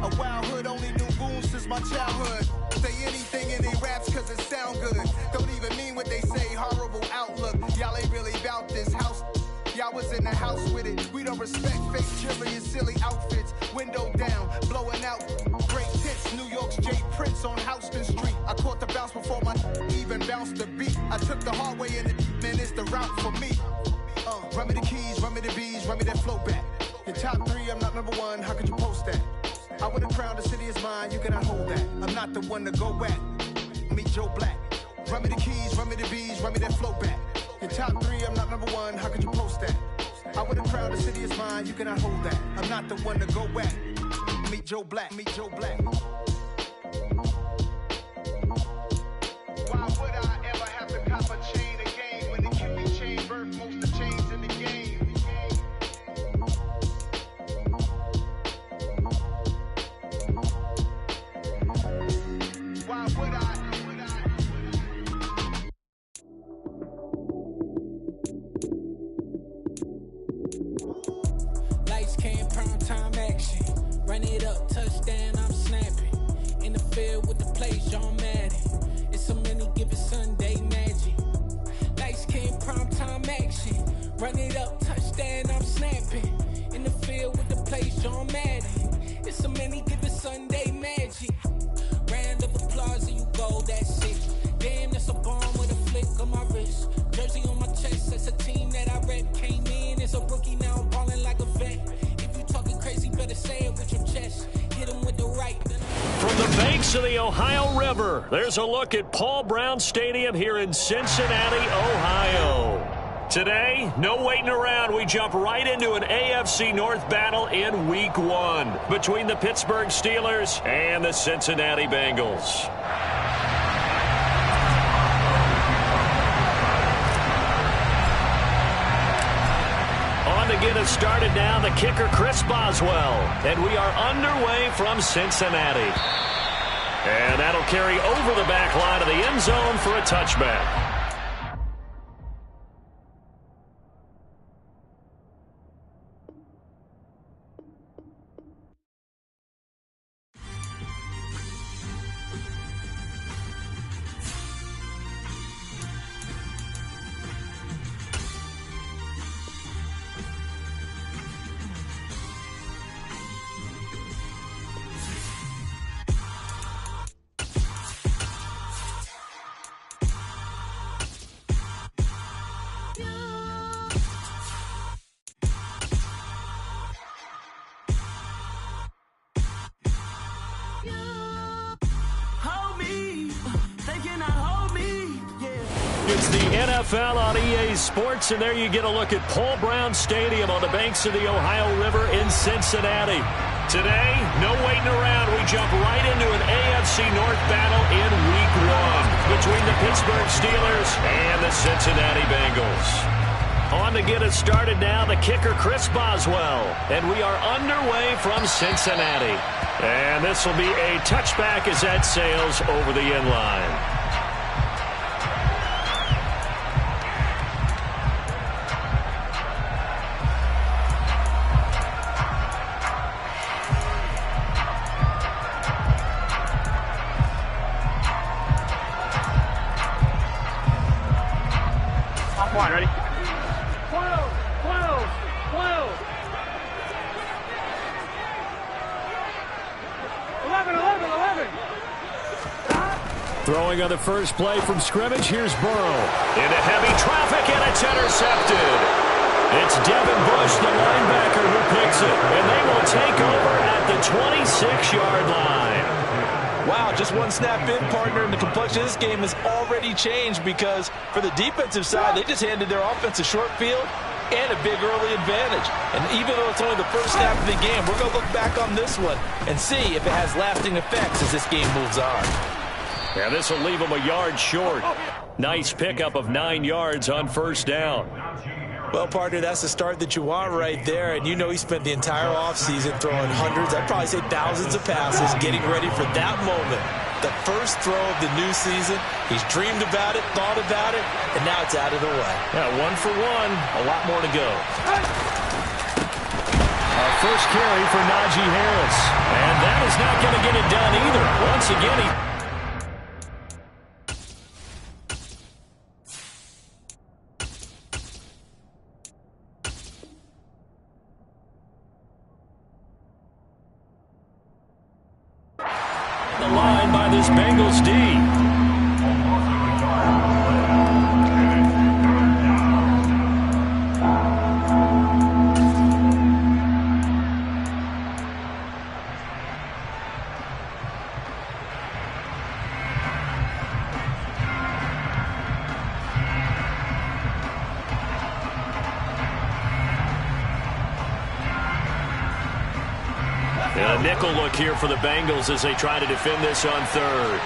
A wild hood, only knew goons since my childhood. Say anything in they raps cause it sound good. Don't even mean what they say, horrible outlook. Y'all ain't really about this house. Y'all was in the house with it. We don't respect fake jewelry and silly outfits. Window down, blowing out. Great tits, New York's J. Prince on Houston Street. I caught the bounce before my even bounced the beat. I took the hard way in it, man, it's the route for me. Run me the keys, run me the bees, run me that flow back. Your top 3, I'm not number 1, how could you post that? I would have crowned the city is mine, you cannot hold that. I'm not the one to go back. Meet Joe Black. Run me the keys, run me the bees, run me that flow back. Your top 3, I'm not number 1, how could you post that? I would have crowned the city is mine, you cannot hold that. I'm not the one to go back. Meet Joe Black, meet Joe Black. Why would I ever have to cop a chain again when the Cupid chain birth most of the chains in the game? Why would I? Lights came, prime time action. Run it up, touchdown, I'm snapping. In the field with the plays, John Madden. It's so many, give it Sunday magic. Lights came, prime time action. Run it up, touchdown, I'm snapping. In the field with the plays, John Madden. It's so many, give it Sunday magic. Round of applause and you go, that's it. Damn, that's a bomb with a flick on my wrist. Jersey on my chest, that's a team that I rep. Came in as a rookie, now I'm balling like a vet. If you talking crazy, better say it with your chest. Hit him with the right. From the banks of the Ohio River, there's a look at Paul Brown Stadium here in Cincinnati, Ohio. Today, no waiting around. We jump right into an AFC North battle in Week 1 between the Pittsburgh Steelers and the Cincinnati Bengals. On to get us started now, the kicker, Chris Boswell. And we are underway from Cincinnati. And that'll carry over the back line of the end zone for a touchback. It's the NFL on EA Sports, and there you get a look at Paul Brown Stadium on the banks of the Ohio River in Cincinnati. Today, no waiting around. We jump right into an AFC North battle in Week 1 between the Pittsburgh Steelers and the Cincinnati Bengals. On to get us started now, the kicker, Chris Boswell. And we are underway from Cincinnati. And this will be a touchback as that sails over the end line. One, ready? 12, 12, 12. 11, 11, 11. Throwing on the first play from scrimmage, here's Burrow. Into heavy traffic, and it's intercepted. It's Devin Bush, the linebacker, who picks it. And they will take over at the 26-yard line. Wow, just one snap in, partner, and the complexion of this game has already changed because for the defensive side, they just handed their offense a short field and a big early advantage. And even though it's only the first snap of the game, we're going to look back on this one and see if it has lasting effects as this game moves on. Yeah, this will leave them a yard short. Nice pickup of 9 yards on first down. Well, partner, that's the start that you want right there. And you know he spent the entire offseason throwing hundreds, I'd probably say thousands of passes, getting ready for that moment. The first throw of the new season. He's dreamed about it, thought about it, and now it's out of the way. Yeah, 1 for 1. A lot more to go. First carry for Najee Harris. And that is not going to get it done either. Once again, the line by this Bengals D. A nickel look here for the Bengals as they try to defend this on third.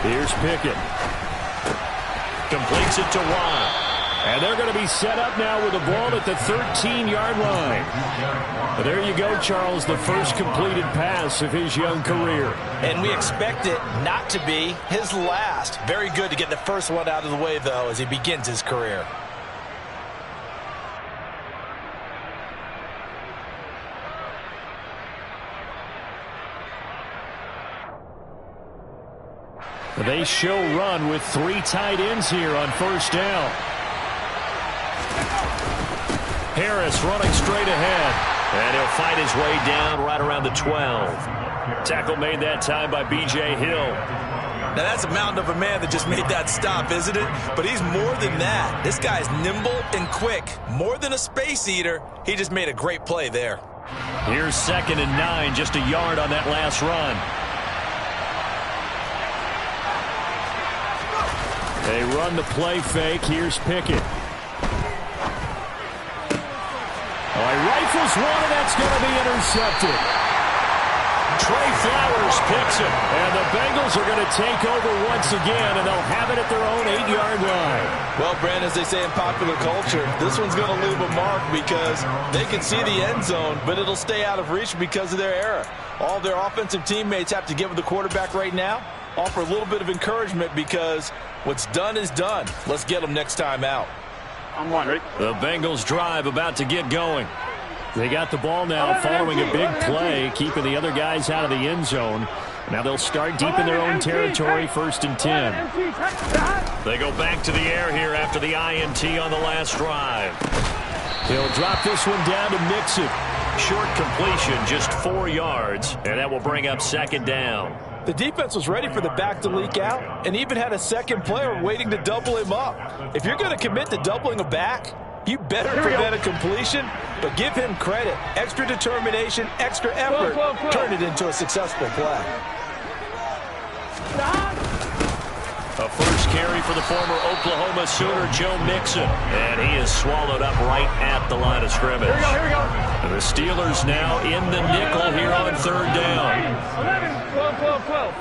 Here's Pickett. Completes it to Watt. And they're going to be set up now with the ball at the 13-yard line. But there you go, Charles, the first completed pass of his young career. And we expect it not to be his last. Very good to get the first one out of the way, though, as he begins his career. They show run with 3 tight ends here on first down. Harris running straight ahead. And he'll fight his way down right around the 12. Tackle made that time by B.J. Hill. Now that's a mountain of a man that just made that stop, isn't it? But he's more than that. This guy's nimble and quick. More than a space eater. He just made a great play there. Here's 2nd and 9, just a yard on that last run. They run the play fake. Here's Pickett. Oh, he rifles one, and that's going to be intercepted. Trey Flowers picks it, and the Bengals are going to take over once again, and they'll have it at their own 8-yard line. Well, Brandon, as they say in popular culture, this one's going to leave a mark because they can see the end zone, but it'll stay out of reach because of their error. All their offensive teammates have to give the quarterback right now, offer a little bit of encouragement because what's done is done. Let's get them next time out. I'm one, ready? The Bengals drive about to get going. They got the ball now following a big play, keeping the other guys out of the end zone. Now they'll start deep in their own territory, 1st and 10. They go back to the air here after the INT on the last drive. He'll drop this one down to Mixon. Short completion, just 4 yards, and that will bring up 2nd down. The defense was ready for the back to leak out and even had a second player waiting to double him up. If you're going to commit to doubling a back, you better prevent a completion, but give him credit. Extra determination, extra effort, turn it into a successful play. A first carry for the former Oklahoma Sooner, Joe Mixon. And he is swallowed up right at the line of scrimmage. Here we go. And the Steelers now in the nickel here on 3rd down. 11, 12, 12.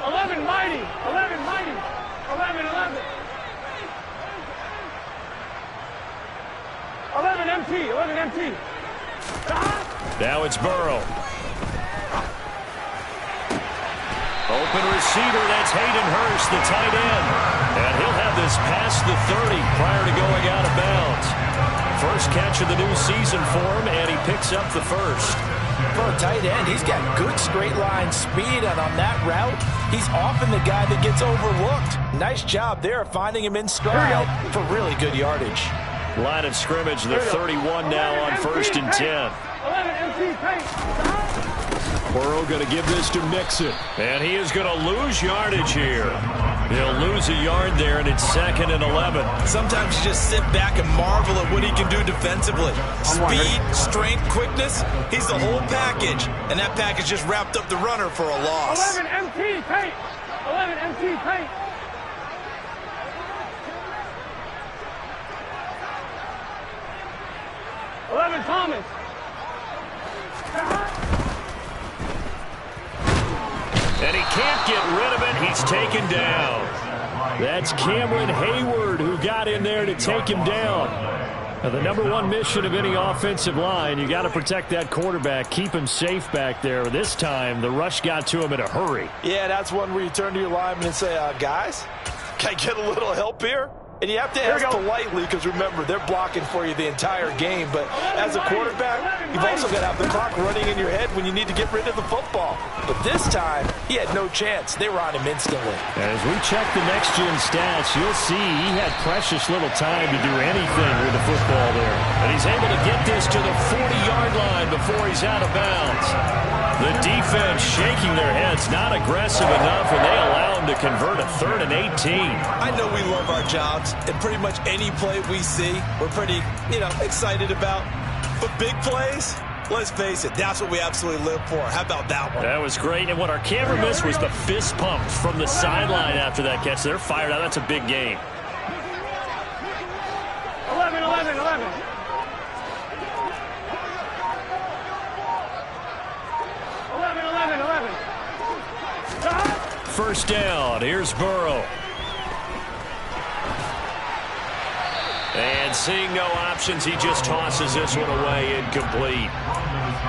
11, mighty. 11, mighty. 11, 11. 11 MT, 11 MT. Now it's Burrow. Open receiver, that's Hayden Hurst, the tight end. And he'll have this past the 30 prior to going out of bounds. First catch of the new season for him, and he picks up the first. For a tight end, he's got good straight line speed, and on that route, he's often the guy that gets overlooked. Nice job there finding him in stride for really good yardage. Line of scrimmage, the 31 now on 1st and 10. 11 MT paint. Burrow going to give this to Mixon. And he is going to lose yardage here. He'll lose a yard there, and it's 2nd and 11. Sometimes you just sit back and marvel at what he can do defensively. Speed, strength, quickness, he's the whole package. And that package just wrapped up the runner for a loss. 11 MT paint. 11 MT paint. Thomas. And he can't get rid of it. He's taken down. That's Cameron Hayward who got in there to take him down. Now, the #1 mission of any offensive line, you got to protect that quarterback, keep him safe back there. This time, the rush got to him in a hurry. Yeah, that's one where you turn to your lineman and say, guys, can I get a little help here? And you have to ask politely because, remember, they're blocking for you the entire game. But as a quarterback, you've also got to have the clock running in your head when you need to get rid of the football. But this time, he had no chance. They were on him instantly. As we check the next-gen stats, you'll see he had precious little time to do anything with the football there. And he's able to get this to the 40-yard line before he's out of bounds. The defense shaking their heads, not aggressive enough, and they allow him to convert a 3rd and 18. I know we love our jobs, and pretty much any play we see, we're pretty, excited about. But big plays, let's face it, that's what we absolutely live for. How about that one? That was great, and what our camera missed was the fist pumps from the sideline after that catch. They're fired out. That's a big game. 11, 11, 11. 11. First down. Here's Burrow. And seeing no options, he just tosses this one away, incomplete.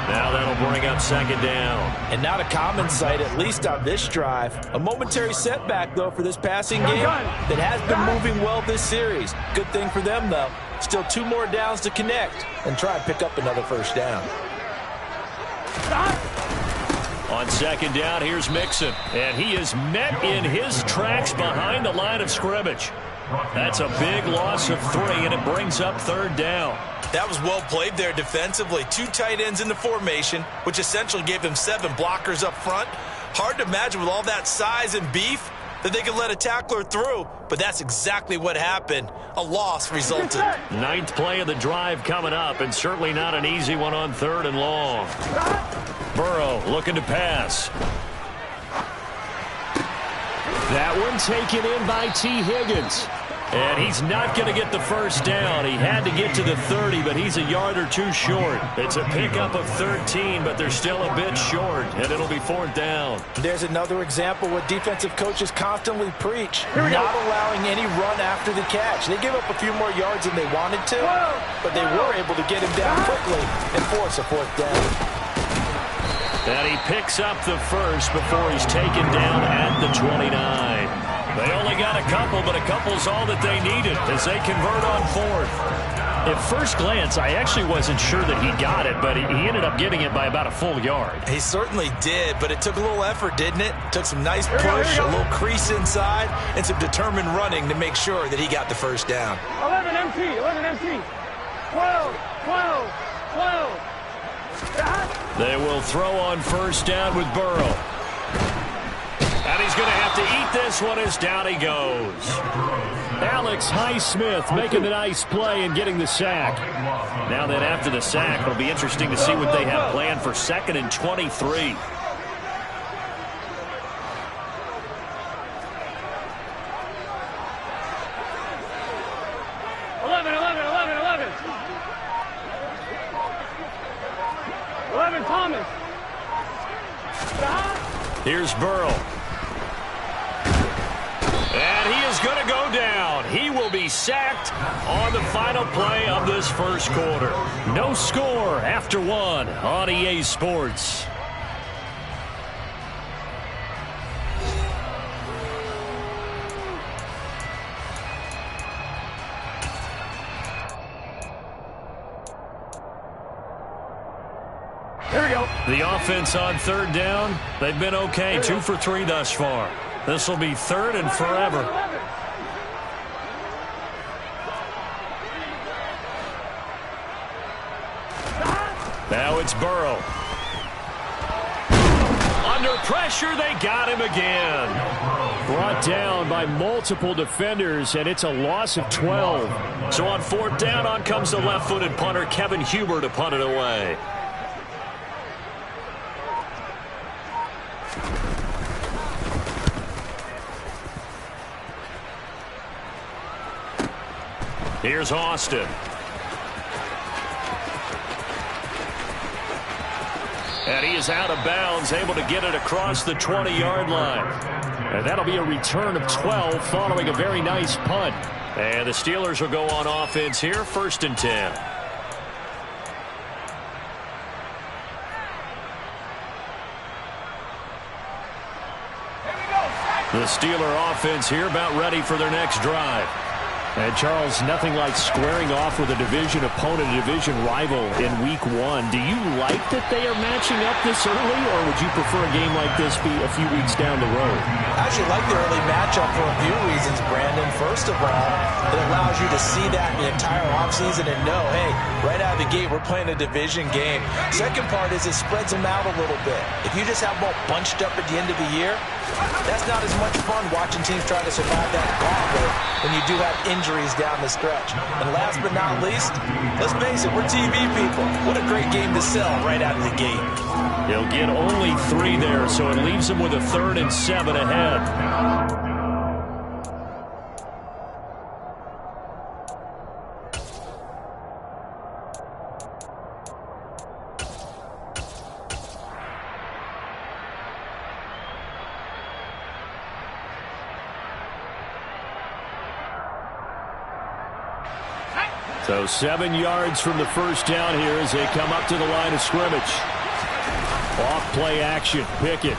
Now that'll bring up 2nd down. And not a common sight, at least on this drive. A momentary setback, though, for this passing game that has been moving well this series. Good thing for them, though. Still 2 more downs to connect and try and pick up another first down. On 2nd down, here's Mixon. And he is met in his tracks behind the line of scrimmage. That's a big loss of 3, and it brings up 3rd down. That was well played there defensively. 2 tight ends in the formation, which essentially gave them 7 blockers up front. Hard to imagine with all that size and beef that they could let a tackler through, but that's exactly what happened. A loss resulted. 9th play of the drive coming up, and certainly not an easy one on 3rd and long. Burrow looking to pass. That one taken in by T. Higgins. And he's not going to get the first down. He had to get to the 30, but he's a yard or 2 short. It's a pickup of 13, but they're still a bit short, and it'll be 4th down. There's another example what defensive coaches constantly preach, not allowing any run after the catch. They gave up a few more yards than they wanted to, but they were able to get him down quickly and force a 4th down. And he picks up the first before he's taken down at the 29. They only got a couple, but a couple's all that they needed as they convert on 4th. At first glance, I actually wasn't sure that he got it, but he ended up getting it by about a full yard. He certainly did, but it took a little effort, didn't it? Took some nice push, a little crease inside, and some determined running to make sure that he got the first down. 11 MT, 11 MT. 12. They will throw on 1st down with Burrow. And he's going to have to eat this one as down he goes. Alex Highsmith making the nice play and getting the sack. Now then, after the sack, it'll be interesting to see what they have planned for 2nd and 23. Thomas. Here's Burrow. And he is going to go down. He will be sacked on the final play of this first quarter. No score after 1 on EA Sports. Here we go. The offense on 3rd down, they've been okay. 2 for 3 thus far. This will be 3rd and forever. Now it's Burrow. Under pressure, they got him again. Brought down by multiple defenders, and it's a loss of 12. So on 4th down, on comes the left-footed punter, Kevin Huber, to punt it away. Here's Austin. And he is out of bounds, able to get it across the 20-yard line. And that'll be a return of 12 following a very nice punt. And the Steelers will go on offense here, 1st and 10. The Steeler offense here about ready for their next drive. And Charles, nothing like squaring off with a division opponent, a division rival in week 1. Do you like that they are matching up this early, or would you prefer a game like this be a few weeks down the road? I actually like the early matchup for a few reasons, Brandon. First of all, it allows you to see that the entire offseason and know, hey, right out of the gate, we're playing a division game. Second part is it spreads them out a little bit. If you just have them all bunched up at the end of the year, that's not as much fun watching teams try to survive that gauntlet when you do have injuries down the stretch. And last but not least, let's face it, we're TV people. What a great game to sell right out of the gate. He'll get only 3 there, so it leaves him with a 3rd and 7 ahead. So 7 yards from the first down here as they come up to the line of scrimmage. Off play action. Pickett.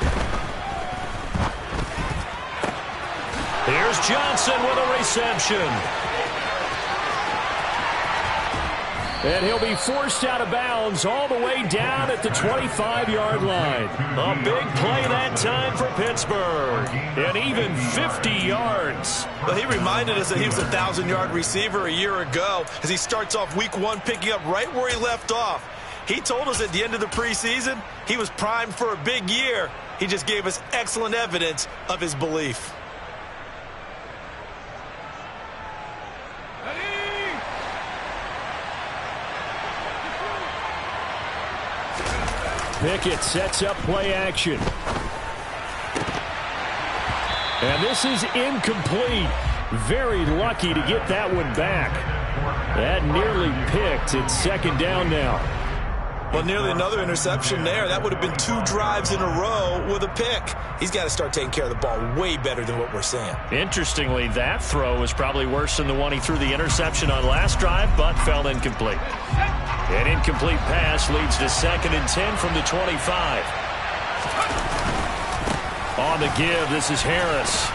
Here's Johnson with a reception. And he'll be forced out of bounds all the way down at the 25-yard line. A big play that time for Pittsburgh. And even 50 yards. Well, he reminded us that he was a 1,000-yard receiver a year ago as he starts off week 1 picking up right where he left off. He told us at the end of the preseason he was primed for a big year. He just gave us excellent evidence of his belief. Pickett sets up play action. And this is incomplete. Very lucky to get that one back. That nearly picked. It's 2nd down now. Well, nearly another interception there. That would have been 2 drives in a row with a pick. He's got to start taking care of the ball way better than what we're seeing. Interestingly, that throw was probably worse than the one he threw the interception on last drive, but fell incomplete. An incomplete pass leads to 2nd and 10 from the 25. On the give, this is Harris.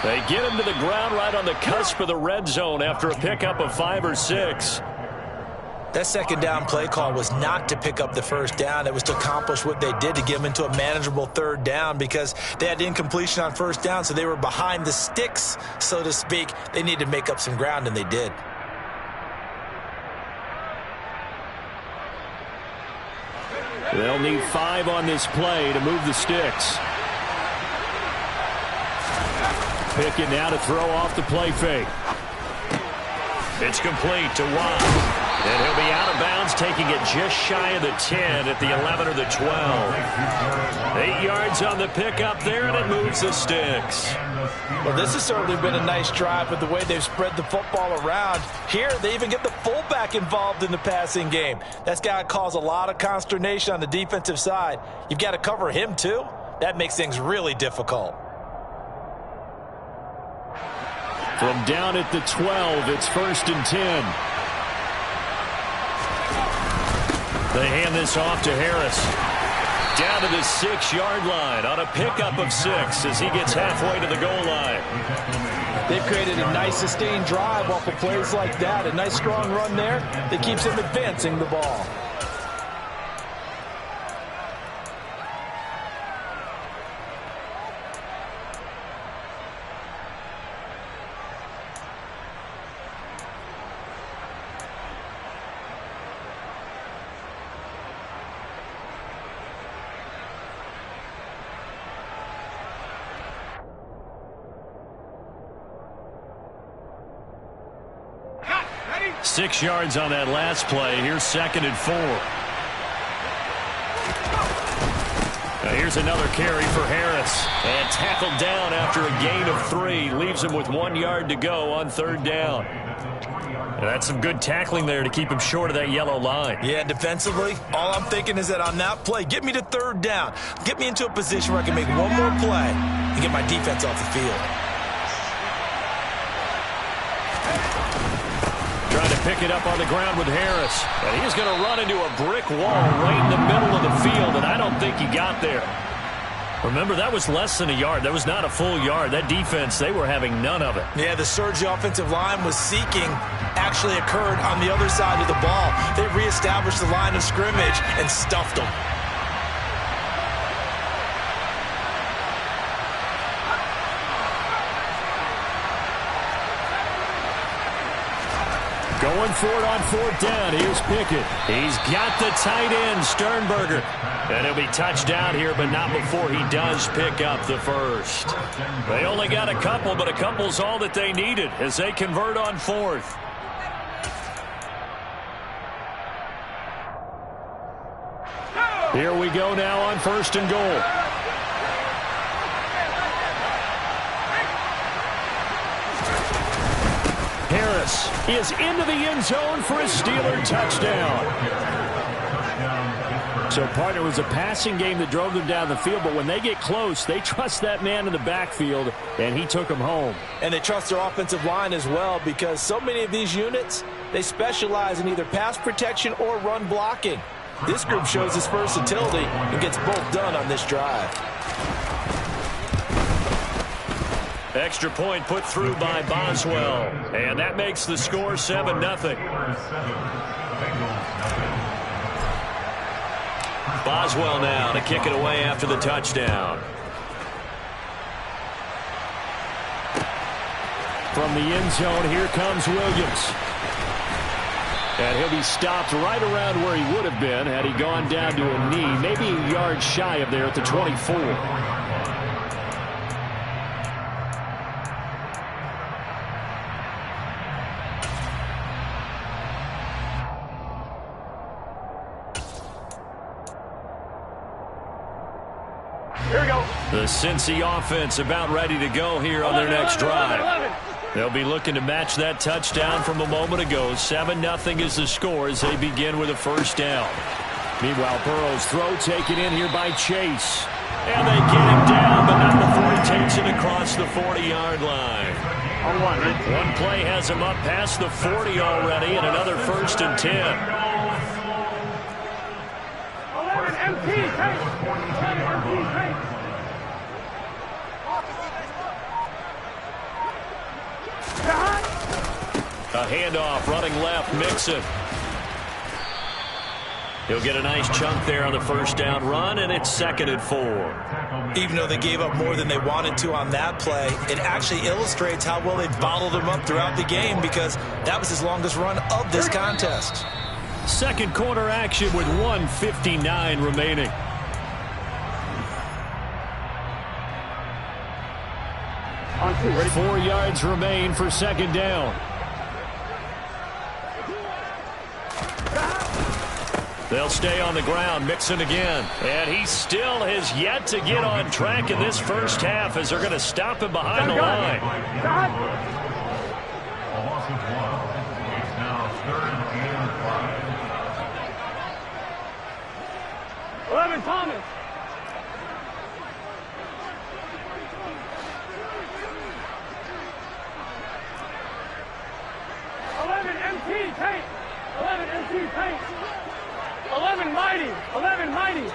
They get him to the ground right on the cusp of the red zone after a pickup of 5 or 6. That 2nd down play call was not to pick up the 1st down. It was to accomplish what they did, to get them into a manageable 3rd down, because they had incompletion on 1st down, so they were behind the sticks, so to speak. They needed to make up some ground, and they did. They'll need 5 on this play to move the sticks. Pickett now to throw off the play fake. It's complete to Watt. And he'll be out of bounds, taking it just shy of the 10 at the 11 or the 12. 8 yards on the pickup there, and it moves the sticks. Well, this has certainly been a nice drive with the way they've spread the football around. Here, they even get the fullback involved in the passing game. That's got to cause a lot of consternation on the defensive side. You've got to cover him, too. That makes things really difficult. From down at the 12, it's 1st and 10. They hand this off to Harris. Down to the 6-yard line on a pickup of 6 as he gets halfway to the goal line. They've created a nice sustained drive off of plays like that. A nice strong run there that keeps them advancing the ball. Ready? 6 yards on that last play. Here's 2nd and 4. Now here's another carry for Harris. And tackled down after a gain of 3. Leaves him with 1 yard to go on 3rd down. And that's some good tackling there to keep him short of that yellow line. Yeah, defensively, all I'm thinking is that on that play, get me to 3rd down. Get me into a position where I can make one more play and get my defense off the field. Trying to pick it up on the ground with Harris. And he's going to run into a brick wall right in the middle of the field, and I don't think he got there. Remember, that was less than a yard. That was not a full yard. That defense, they were having none of it. Yeah, the surge the offensive line was seeking actually occurred on the other side of the ball. They reestablished the line of scrimmage and stuffed them. Going for it on 4th down. Here's Pickett. He's got the tight end, Sternberger. And he'll be touched down here, but not before he does pick up the first. They only got a couple, but a couple's all that they needed as they convert on 4th. Here we go now on 1st and goal. Harris is into the end zone for a Steeler touchdown. So, partner, was a passing game that drove them down the field, but when they get close, they trust that man in the backfield, and he took them home. And they trust their offensive line as well, because so many of these units, they specialize in either pass protection or run blocking. This group shows its versatility and gets both done on this drive. Extra point put through by Boswell. And that makes the score 7-0. Boswell now to kick it away after the touchdown. From the end zone, here comes Williams. And he'll be stopped right around where he would have been had he gone down to a knee, maybe a yard shy of there at the 24. Here we go. The Cincy offense about ready to go here on their next drive. They'll be looking to match that touchdown from a moment ago. 7-0 is the score as they begin with a first down. Meanwhile, Burrow's throw taken in here by Chase. And they get him down, but not before he takes it across the 40-yard line. One play has him up past the 40 already, and another 1st and 10. 11 MT, take. 11 MT, take. A handoff, running left, Mixon. He'll get a nice chunk there on the first down run, and it's 2nd and 4. Even though they gave up more than they wanted to on that play, it actually illustrates how well they bottled them up throughout the game, because that was his longest run of this contest. Second quarter action with 1:59 remaining. On 2, ready? 4 yards remain for 2nd down. They'll stay on the ground, Mixon again. And he still has yet to get on track in this first half as they're going to stop him behind the line. A loss of 1. It's now 3rd and 5. 11, Thomas. Tank. 11 MT Tank. 11 Mighty. 11 Mighty.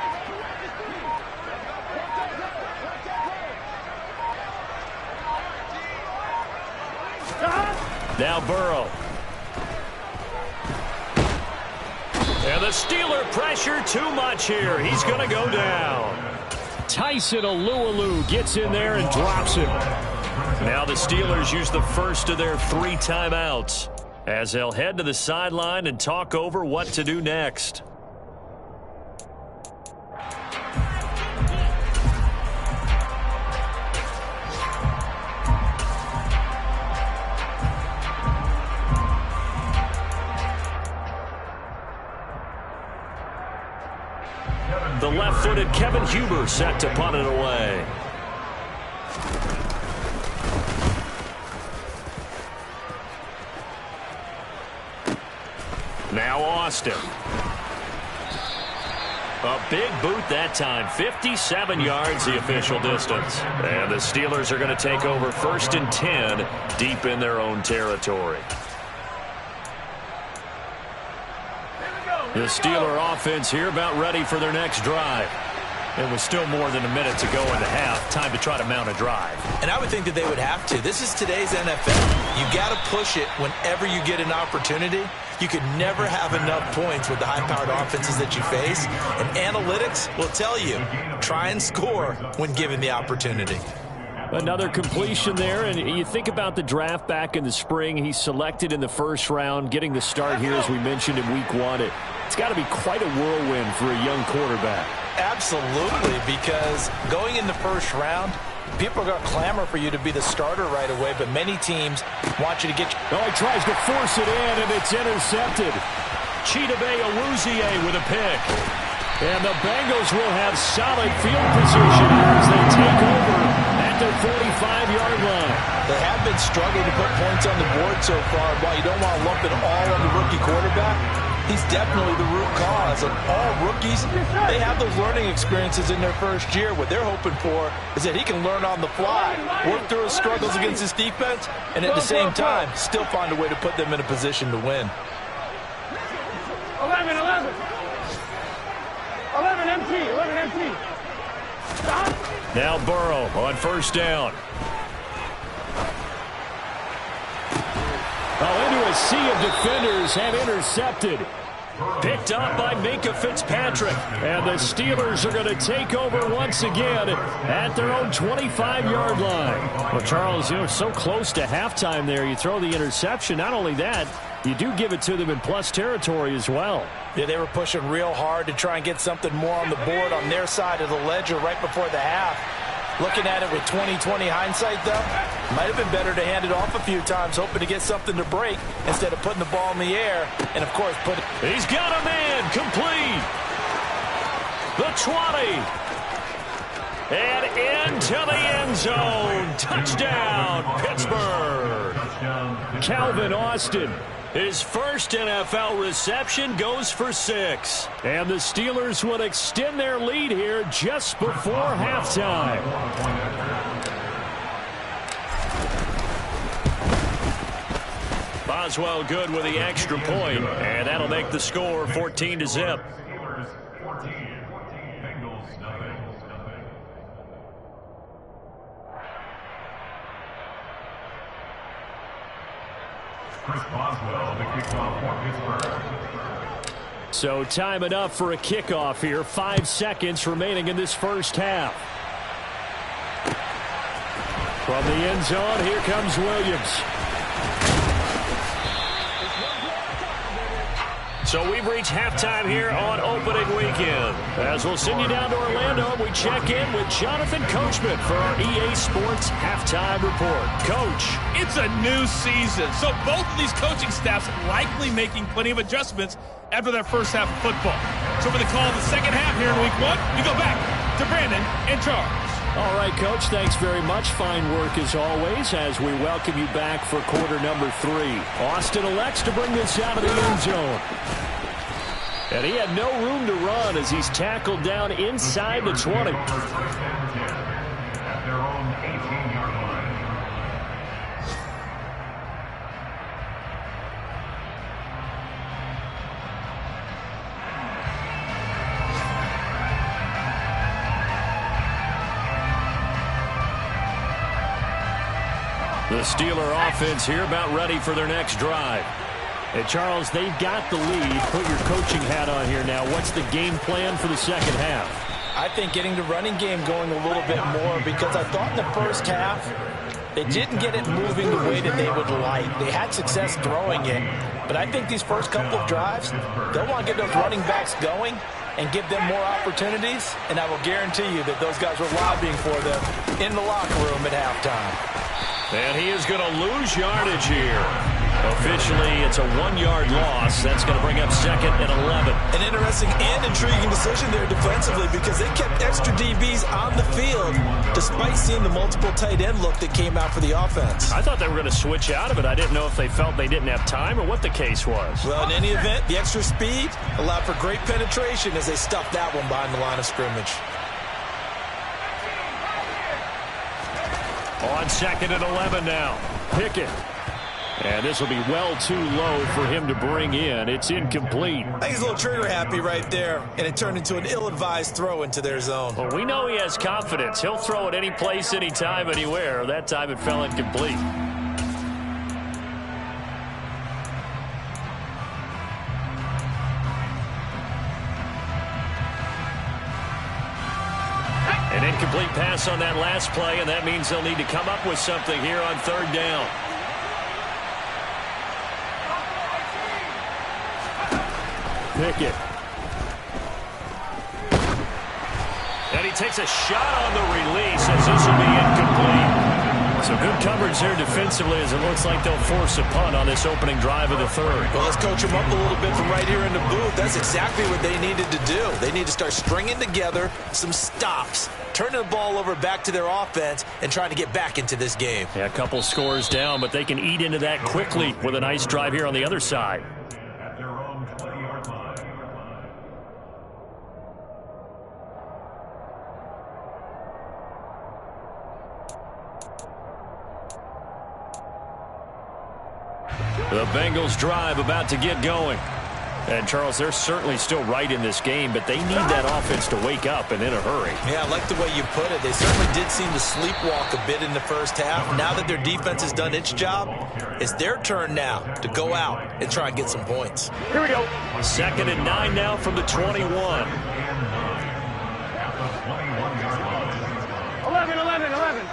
Now Burrow. And the Steeler pressure too much here. He's going to go down. Tyson Alualu gets in there and drops him. Now the Steelers use the first of their 3 timeouts as they'll head to the sideline and talk over what to do next. The left-footed Kevin Huber set to punt it away. Now Austin. A big boot that time. 57 yards the official distance. And the Steelers are going to take over 1st and 10 deep in their own territory. The Steeler offense here about ready for their next drive. It was still more than a minute to go in the half. Time to try to mount a drive. And I would think that they would have to. This is today's NFL. You got to push it whenever you get an opportunity. You could never have enough points with the high-powered offenses that you face. And analytics will tell you, try and score when given the opportunity. Another completion there, and you think about the draft back in the spring. He's selected in the first round, getting the start here, as we mentioned, in week 1. It's got to be quite a whirlwind for a young quarterback. Absolutely, because going in the first round, people are going to clamor for you to be the starter right away, but many teams want you to get... Oh, he tries to force it in, and it's intercepted. Chidobe Awuzie with a pick. And the Bengals will have solid field position as they take over at their 45-yard line. They have been struggling to put points on the board so far. While you don't want to lump it all on the rookie quarterback, he's definitely the root cause. And all rookies, they have those learning experiences in their first year. What they're hoping for is that he can learn on the fly, work through his struggles against his defense, and at the same time, still find a way to put them in a position to win. 11 empty. Stop. Now Burrow on first down. Into a sea of defenders have intercepted. Picked up by Minkah Fitzpatrick. And the Steelers are going to take over once again at their own 25-yard line. Well, Charles, you're so close to halftime there. You throw the interception. Not only that, you do give it to them in plus territory as well. Yeah, they were pushing real hard to try and get something more on the board on their side of the ledger right before the half. Looking at it with 20/20 hindsight, though, might have been better to hand it off a few times, hoping to get something to break instead of putting the ball in the air and, of course, put it... He's got a man complete. The 20. And into the end zone. Touchdown, Pittsburgh. Calvin Austin. His first NFL reception goes for 6. And the Steelers would extend their lead here just before halftime. Boswell good with the extra point, and that'll make the score 14-0. Chris Boswell, the kickoff for Pittsburgh. So time enough for a kickoff here. 5 seconds remaining in this first half. From the end zone, here comes Williams. So we've reached halftime here on opening weekend. As we'll send you down to Orlando, we check in with Jonathan Coachman for our EA Sports Halftime Report. Coach. It's a new season, so both of these coaching staffs likely making plenty of adjustments after their first half of football. So for the call of the second half here in week 1, we go back to Brandon and Charles. All right, Coach, thanks very much. Fine work as always as we welcome you back for quarter number 3. Austin elects to bring this out of the end zone. And he had no room to run as he's tackled down inside the 20. At their own 18-yard line. The Steeler offense here about ready for their next drive. Hey, Charles, they've got the lead. Put your coaching hat on here now. What's the game plan for the second half? I think getting the running game going a little bit more because I thought in the first half they didn't get it moving the way that they would like. They had success throwing it, but I think these first couple of drives, they'll want to get those running backs going and give them more opportunities, and I will guarantee you that those guys were lobbying for them in the locker room at halftime. And he is going to lose yardage here. Officially, it's a 1-yard loss. That's going to bring up 2nd and 11. An interesting and intriguing decision there defensively because they kept extra DBs on the field despite seeing the multiple tight end look that came out for the offense. I thought they were going to switch out of it. I didn't know if they felt they didn't have time or what the case was. Well, in any event, the extra speed allowed for great penetration as they stuffed that one behind the line of scrimmage. On 2nd and 11 now. Pickett. And this will be well too low for him to bring in. It's incomplete. I think he's a little trigger happy right there, and it turned into an ill-advised throw into their zone. Well, we know he has confidence. He'll throw it any place, anytime, anywhere. That time it fell incomplete. An incomplete pass on that last play, and that means they'll need to come up with something here on third down. Pickett. And he takes a shot on the release as this will be incomplete. So good coverage there defensively as it looks like they'll force a punt on this opening drive of the third. Well, let's coach them up a little bit from right here in the booth. That's exactly what they needed to do. They need to start stringing together some stops, turning the ball over back to their offense, and trying to get back into this game. Yeah, a couple scores down, but they can eat into that quickly with a nice drive here on the other side. At their own 20-yard line. The Bengals drive about to get going. And, Charles, they're certainly still right in this game, but they need that offense to wake up and in a hurry. Yeah, I like the way you put it. They certainly did seem to sleepwalk a bit in the first half. Now that their defense has done its job, it's their turn now to go out and try and get some points. Here we go. 2nd and 9 now from the 21. 11, 11, 11.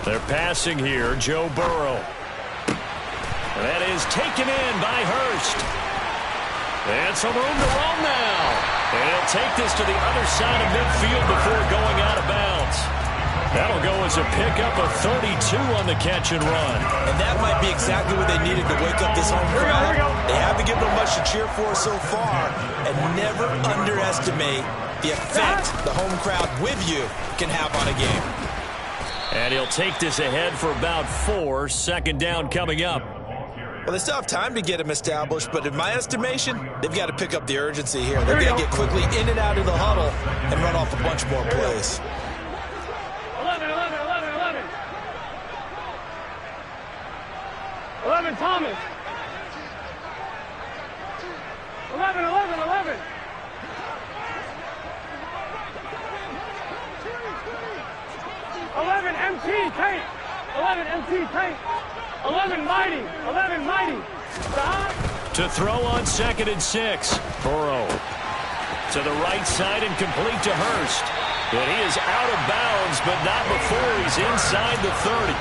They're passing here, Joe Burrow. And that is taken in by Hurst. And some room to roam now. And he'll take this to the other side of midfield before going out of bounds. That'll go as a pickup of 32 on the catch and run. And that might be exactly what they needed to wake up this home crowd. They haven't given them much to cheer for so far. And never underestimate the effect the home crowd with you can have on a game. And he'll take this ahead for about 4. 2nd down coming up. Well, they still have time to get them established, but in my estimation, they've got to pick up the urgency here. They've got to get quickly in and out of the huddle and run off a bunch more plays. 11, 11, 11, 11. 11, Thomas. 11, 11, 11. 11 MT tank. 11 MT tank. 11 mighty. 11 mighty. Stop. To throw on 2nd and 6. Burrow to the right side and complete to Hurst. But he is out of bounds, but not before he's inside the 30.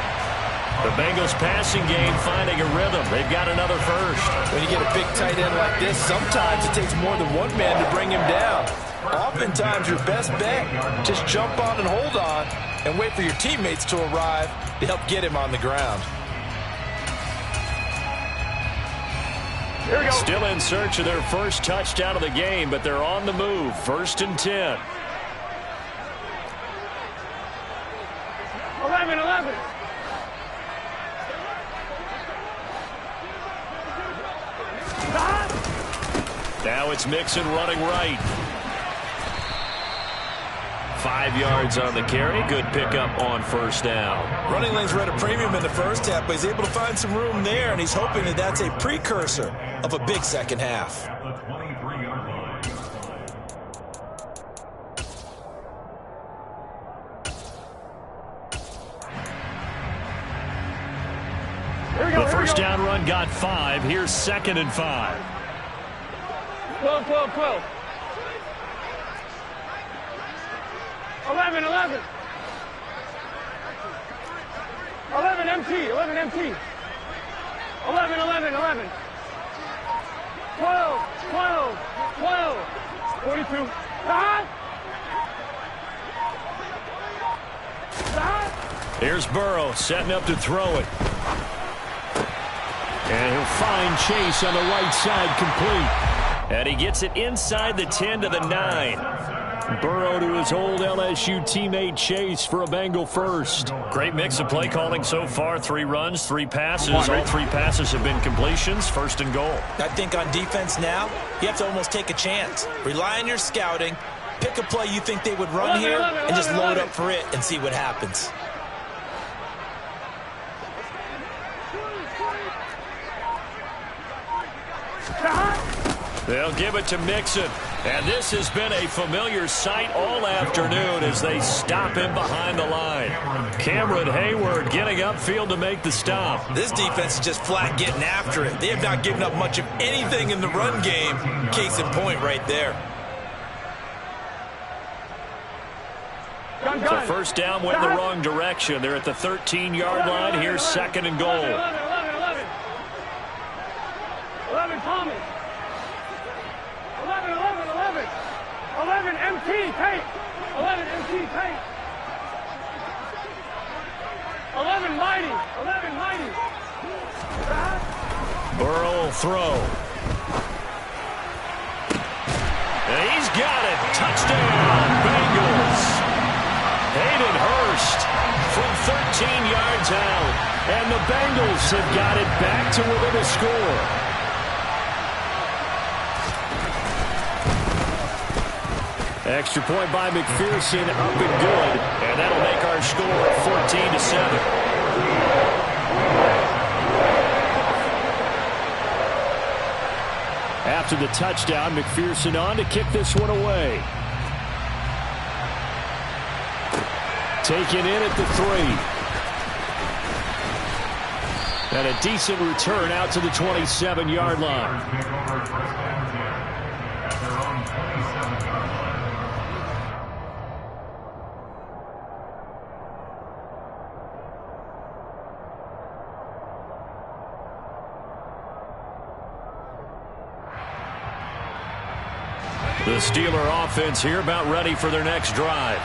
The Bengals passing game finding a rhythm. They've got another first. When you get a big tight end like this, sometimes it takes more than one man to bring him down. Oftentimes, your best bet, just jump on and hold on and wait for your teammates to arrive to help get him on the ground. Here we go. Still in search of their first touchdown of the game, but they're on the move. 1st and 10. 11, 11. Stop. Now it's Mixon running right. 5 yards on the carry. Good pickup on 1st down. Running lanes were at a premium in the first half, but he's able to find some room there, and he's hoping that that's a precursor of a big second half. At the 23-yard line. Here we go. The first down run got 5. Here's 2nd and 5. 12, 12, 12. 11, 11. 11 MT, 11 MT. 11, 11, 11. 12, 12, 12. 42. Stop. Stop. Here's Burrow setting up to throw it. And he'll find Chase on the right side complete. And he gets it inside the 10 to the 9. Burrow to his old LSU teammate Chase for a Bengal first. Great mix of play calling so far. 3 runs, 3 passes. All 3 passes have been completions. First and goal. I think on defense now, you have to almost take a chance. Rely on your scouting. Pick a play you think they would run here and just load up for it and see what happens. They'll give it to Mixon. And this has been a familiar sight all afternoon as they stop him behind the line. Cameron Hayward getting upfield to make the stop. This defense is just flat getting after it. They have not given up much of anything in the run game. Case in point right there. So first down went the wrong direction. They're at the 13-yard line. Here's second and goal. 11, Tommy. 11, MT, tape. 11, MT, tape. 11, Mighty. 11, Mighty. Burrow will throw. And he's got it. Touchdown, Bengals. Hayden Hurst from 13 yards out. And the Bengals have got it back to within a score. Extra point by McPherson, up and good. And that'll make our score 14-7. After the touchdown, McPherson on to kick this one away. Taken in at the 3. And a decent return out to the 27-yard line. The Steeler offense here about ready for their next drive.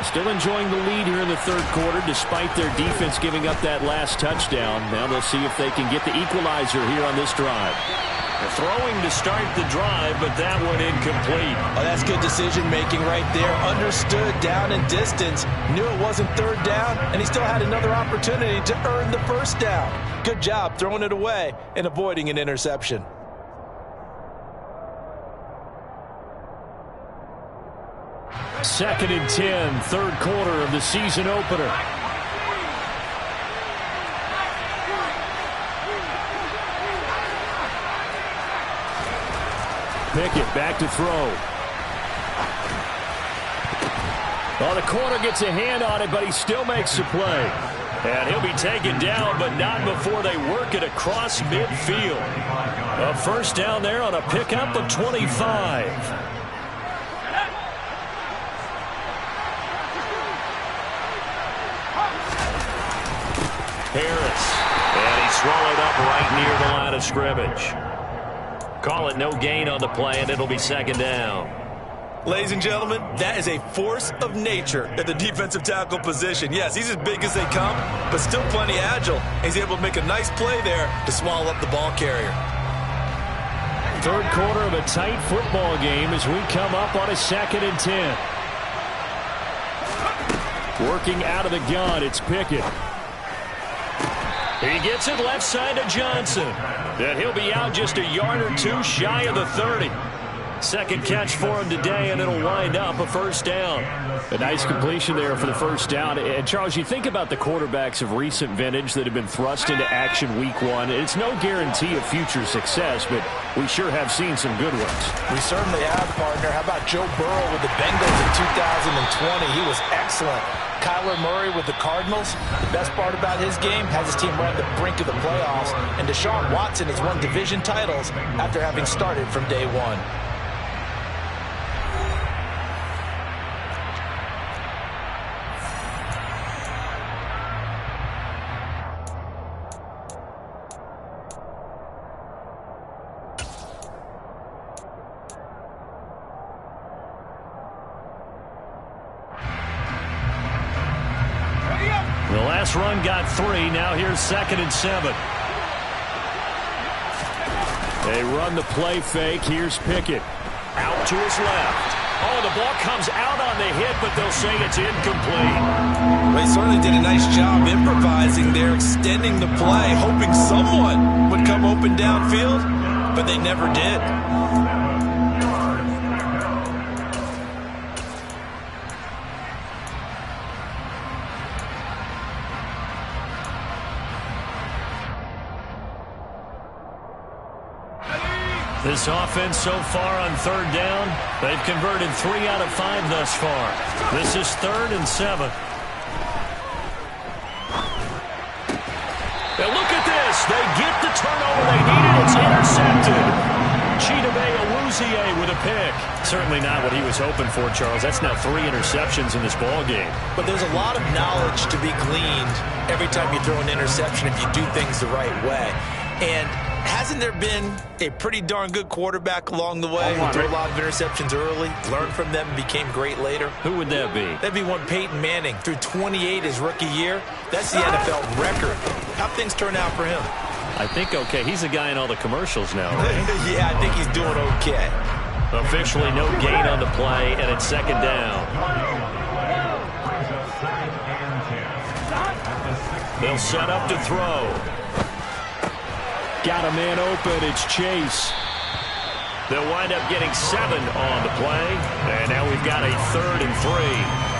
Still enjoying the lead here in the third quarter despite their defense giving up that last touchdown. Now they'll see if they can get the equalizer here on this drive. They're throwing to start the drive, but that one incomplete. Oh, that's good decision making right there. Understood down and distance. Knew it wasn't third down, and he still had another opportunity to earn the first down. Good job throwing it away and avoiding an interception. Second and 10, third quarter of the season opener. Pickett back to throw. Well, the corner gets a hand on it, but he still makes the play. And he'll be taken down, but not before they work it across midfield. A first down there on a pickup of 25. Harris, and he's swallowed up right near the line of scrimmage. Call it no gain on the play, and it'll be second down. Ladies and gentlemen, that is a force of nature at the defensive tackle position. Yes, he's as big as they come, but still plenty agile. He's able to make a nice play there to swallow up the ball carrier. Third quarter of a tight football game as we come up on a second and 10. Working out of the gun, it's Pickett. He gets it left side to Johnson. And he'll be out just a yard or two shy of the 30. Second catch for him today, and it'll wind up a first down. A nice completion there for the first down. And, Charles, you think about the quarterbacks of recent vintage that have been thrust into action week one. It's no guarantee of future success, but we sure have seen some good ones. We certainly have, partner. How about Joe Burrow with the Bengals in 2020? He was excellent. Kyler Murray with the Cardinals. The best part about his game has his team right at the brink of the playoffs. And Deshaun Watson has won division titles after having started from day one. Run got 3. Now here's second and 7. They run the play fake. Here's Pickett. Out to his left. Oh, the ball comes out on the hit, but they'll say it's incomplete. They certainly did a nice job improvising there, extending the play, hoping someone would come open downfield, but they never did. This offense so far on third down, they've converted 3 out of 5 thus far. This is 3rd and 7. Now look at this. They get the turnover they needed. It's intercepted. Chidobe Awuzie with a pick. Certainly not what he was hoping for, Charles. That's now 3 interceptions in this ball game. But there's a lot of knowledge to be gleaned every time you throw an interception if you do things the right way. And hasn't there been a pretty darn good quarterback along the way who threw a lot of interceptions early, learned from them, and became great later? Who would that be? That'd be one Peyton Manning, threw 28 his rookie year. That's the NFL record. How'd things turn out for him? I think okay. He's a guy in all the commercials now, right? Yeah, I think he's doing okay. Officially no gain on the play, and it's 2nd down. They'll set up to throw. Got a man open. It's Chase. They'll wind up getting 7 on the play. And now we've got a 3rd and 3.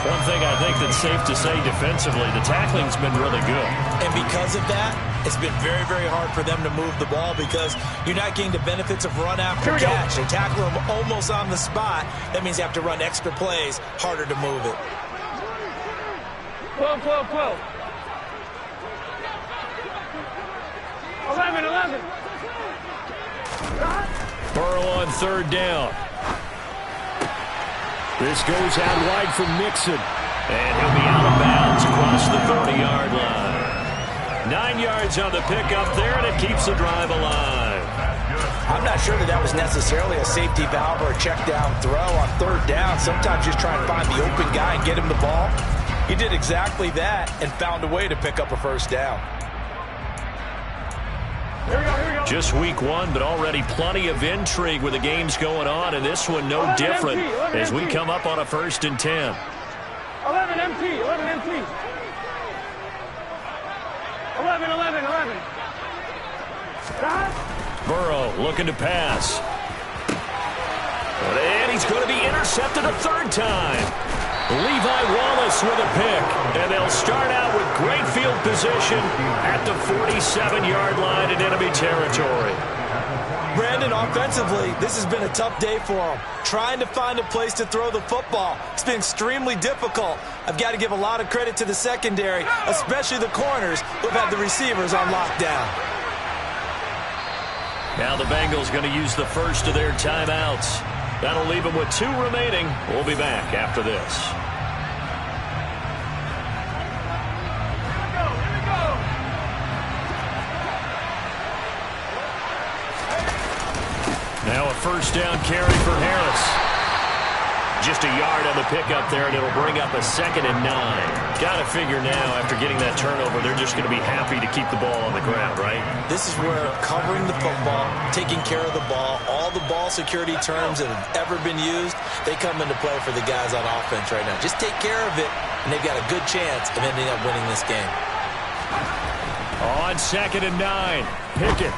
One thing I think that's safe to say defensively, the tackling's been really good. And because of that, it's been very, very hard for them to move the ball because you're not getting the benefits of run after catch. They tackle them almost on the spot. That means you have to run extra plays, harder to move it. 12, 12, 12. 11, 11. Burrow on 3rd down. This goes out wide for Mixon. And he'll be out of bounds across the 30-yard line. 9 yards on the pickup there, and it keeps the drive alive. I'm not sure that was necessarily a safety valve or a check down throw on 3rd down. Sometimes just try and find the open guy and get him the ball. He did exactly that and found a way to pick up a 1st down. Here we go. Just week 1, but already plenty of intrigue with the games going on, and this one no different as we come up on a 1st and 10. 11 MT, 11 MT. 11, 11, 11. Burrow looking to pass. And he's going to be intercepted a 3rd time. Levi Wallace with a pick, and they'll start out with great field position at the 47-yard line in enemy territory. Brandon, offensively, this has been a tough day for him. Trying to find a place to throw the football. It's been extremely difficult. I've got to give a lot of credit to the secondary, especially the corners who've had the receivers on lockdown. Now the Bengals going to use the first of their timeouts. That'll leave them with 2 remaining. We'll be back after this. Now a 1st down carry for Harris. Just a yard on the pickup there, and it'll bring up a 2nd and 9. Got to figure now, after getting that turnover, they're just going to be happy to keep the ball on the ground, right? This is where covering the football, taking care of the ball, all the ball security terms that have ever been used, they come into play for the guys on offense right now. Just take care of it, and they've got a good chance of ending up winning this game. On 2nd and 9, Pickett.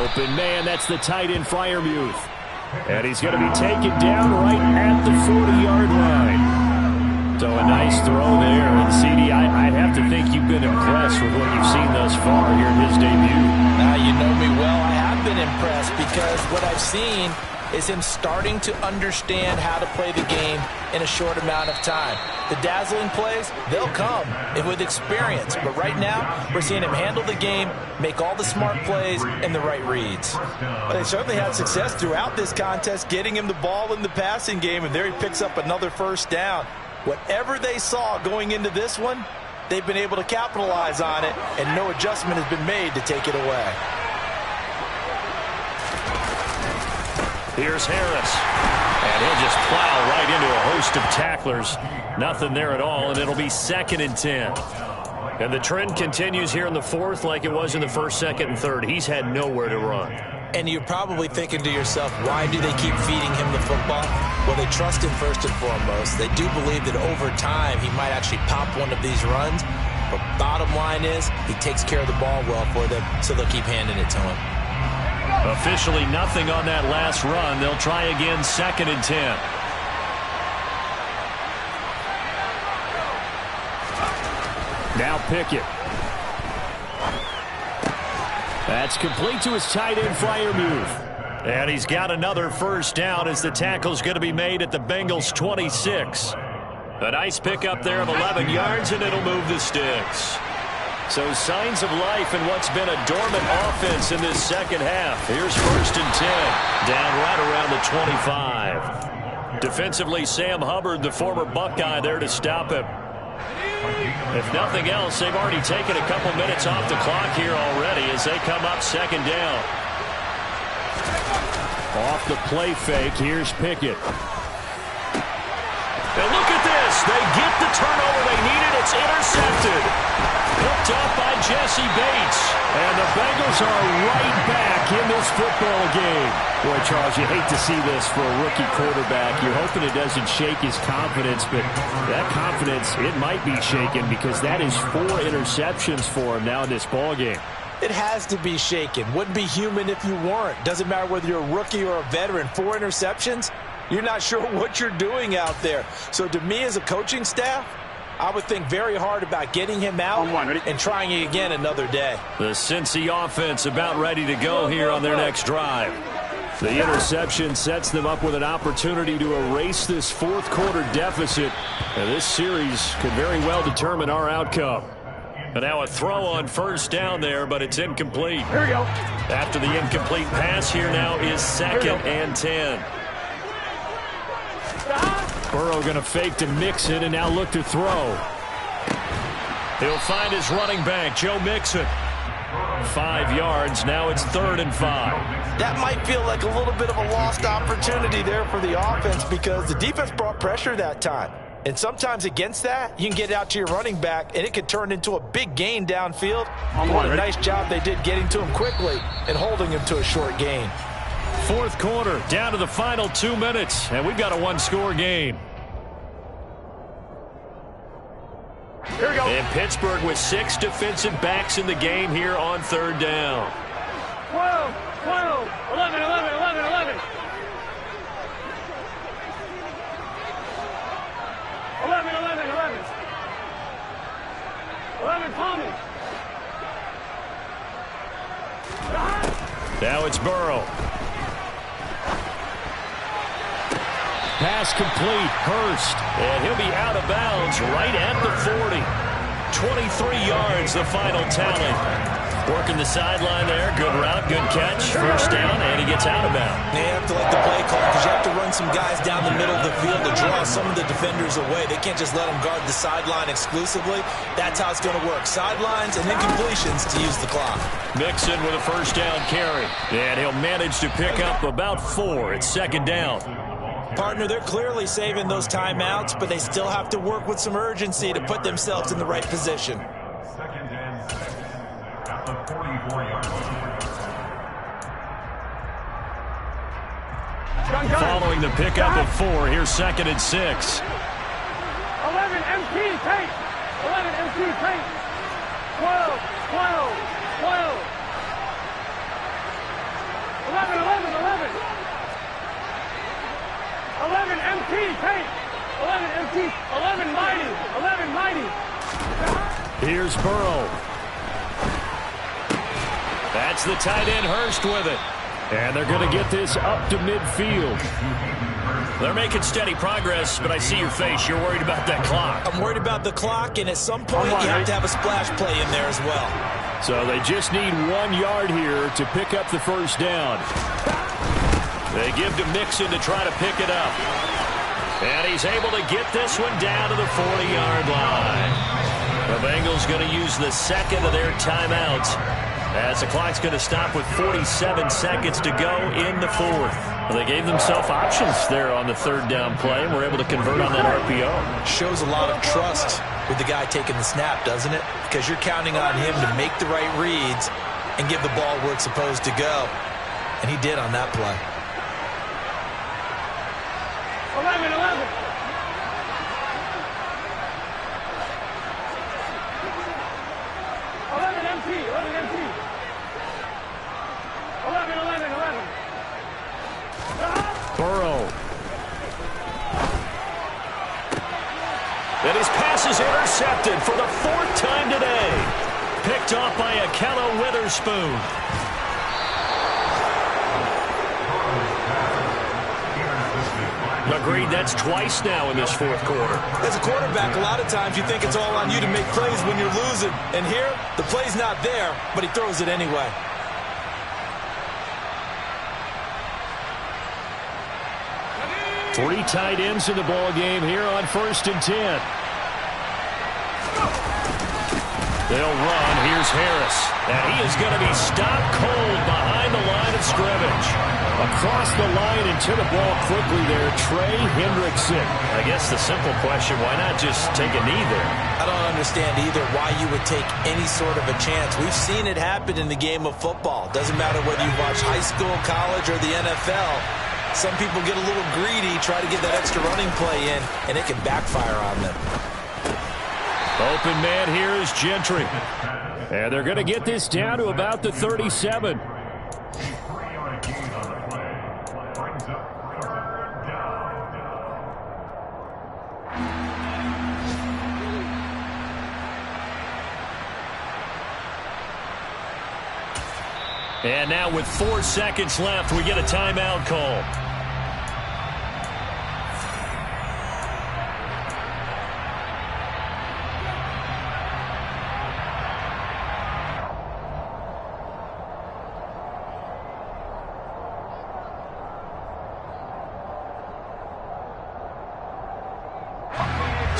Open man, that's the tight end Freiermuth. And he's going to be taken down right at the 40-yard line. So a nice throw there. And CD, I'd have to think you've been impressed with what you've seen thus far here in his debut. Now, you know me well. I have been impressed because what I've seen is him starting to understand how to play the game in a short amount of time. The dazzling plays, they'll come with experience. But right now, we're seeing him handle the game, make all the smart plays, and the right reads. But they certainly had success throughout this contest, getting him the ball in the passing game, and there he picks up another 1st down. Whatever they saw going into this one, they've been able to capitalize on it, and no adjustment has been made to take it away. Here's Harris. And he'll just plow right into a host of tacklers. Nothing there at all, and it'll be 2nd and 10. And the trend continues here in the 4th like it was in the 1st, 2nd, and 3rd. He's had nowhere to run. And you're probably thinking to yourself, why do they keep feeding him the football? Well, they trust him first and foremost. They do believe that over time he might actually pop one of these runs. But bottom line is he takes care of the ball well for them, so they'll keep handing it to him. Officially nothing on that last run. They'll try again, 2nd and 10. Now Pickett. That's complete to his tight end Freiermuth. And he's got another first down as the tackle's going to be made at the Bengals 26. A nice pickup there of 11 yards, and it'll move the sticks. So signs of life in what's been a dormant offense in this second half. Here's 1st and 10. Down right around the 25. Defensively, Sam Hubbard, the former Buckeye, there to stop him. If nothing else, they've already taken a couple minutes off the clock here already as they come up 2nd down. Off the play fake, here's Pickett. And look at this. They get the turnover they needed. It's intercepted. Picked up by Jesse Bates. And the Bengals are right back in this football game. Boy, Charles, you hate to see this for a rookie quarterback. You're hoping it doesn't shake his confidence, but that confidence, it might be shaken because that is 4 interceptions for him now in this ball game. It has to be shaken. Wouldn't be human if you weren't. Doesn't matter whether you're a rookie or a veteran. 4 interceptions? You're not sure what you're doing out there. So to me as a coaching staff, I would think very hard about getting him out and trying it again another day. The Cincy offense about ready to go here on their next drive. The interception sets them up with an opportunity to erase this 4th quarter deficit. And this series could very well determine our outcome. And now a throw on 1st down there, but it's incomplete. Here we go. After the incomplete pass, here now is 2nd and 10. Burrow going to fake to Mixon and now look to throw. He'll find his running back, Joe Mixon. 5 yards. Now it's 3rd and 5. That might feel like a little bit of a lost opportunity there for the offense because the defense brought pressure that time. And sometimes against that, you can get out to your running back, and it could turn into a big gain downfield. What a nice job they did getting to him quickly and holding him to a short gain. 4th quarter, down to the final 2 minutes, and we've got a 1-score game. Here we go. And Pittsburgh with 6 defensive backs in the game here on 3rd down. 12, 12, 11, 11, 11, 11. 11, 11, 11. 11, Tommy. Now it's Burrow. Pass complete, Hurst, and he'll be out of bounds right at the 40. 23 yards, the final tally. Working the sideline there, good route, good catch, 1st down, and he gets out of bounds. They have to like the play call because you have to run some guys down the middle of the field to draw some of the defenders away. They can't just let them guard the sideline exclusively. That's how it's going to work. Sidelines and then completions to use the clock. Mixon with a 1st down carry, and he'll manage to pick up about 4. It's 2nd down. Partner, they're clearly saving those timeouts, but they still have to work with some urgency to put themselves in the right position. 2nd and 6 at the 44-yard line. Following the pickup of 4, here's 2nd and 6. 11 MT tape. 11 MT tape. 12, 12, 12. 11, 11, 11. 11 MT tape. 11 MT. 11 mighty. 11 mighty. Here's Burrow. That's the tight end Hurst with it. And they're going to get this up to midfield. They're making steady progress, but I see your face. You're worried about that clock. I'm worried about the clock, and at some point you have to have a splash play in there as well. So they just need 1 yard here to pick up the 1st down. They give to Mixon to try to pick it up. And he's able to get this one down to the 40-yard line. The Bengals going to use the 2nd of their timeouts as the clock's going to stop with 47 seconds to go in the 4th. Well, they gave themselves options there on the 3rd down play and were able to convert on that RPO. Shows a lot of trust with the guy taking the snap, doesn't it? Because you're counting on him to make the right reads and give the ball where it's supposed to go. And he did on that play. 11, 11. 11 MT, 11 MT. 11, 11, 11. Burrow. And his pass is intercepted for the 4th time today. Picked off by Akello Witherspoon. Agreed, that's twice now in this 4th quarter. As a quarterback, a lot of times you think it's all on you to make plays when you're losing. And here, the play's not there, but he throws it anyway. Three tight ends in the ball game here on 1st and 10. They'll run. Here's Harris. And he is going to be stopped cold behind the line of scrimmage. Across the line and to the ball quickly there, Trey Hendrickson. I guess the simple question, why not just take a knee there? I don't understand either why you would take any sort of a chance. We've seen it happen in the game of football. Doesn't matter whether you watch high school, college, or the NFL. Some people get a little greedy, try to get that extra running play in, and it can backfire on them. Open man here is Gentry. And they're going to get this down to about the 37. And now with 4 seconds left, we get a timeout call.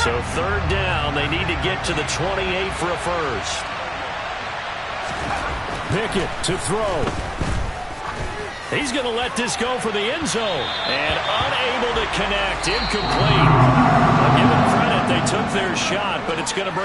So 3rd down, they need to get to the 28 for a first. Pickett to throw. He's going to let this go for the end zone. And unable to connect. Incomplete. I'll give them credit. They took their shot, but it's going to bring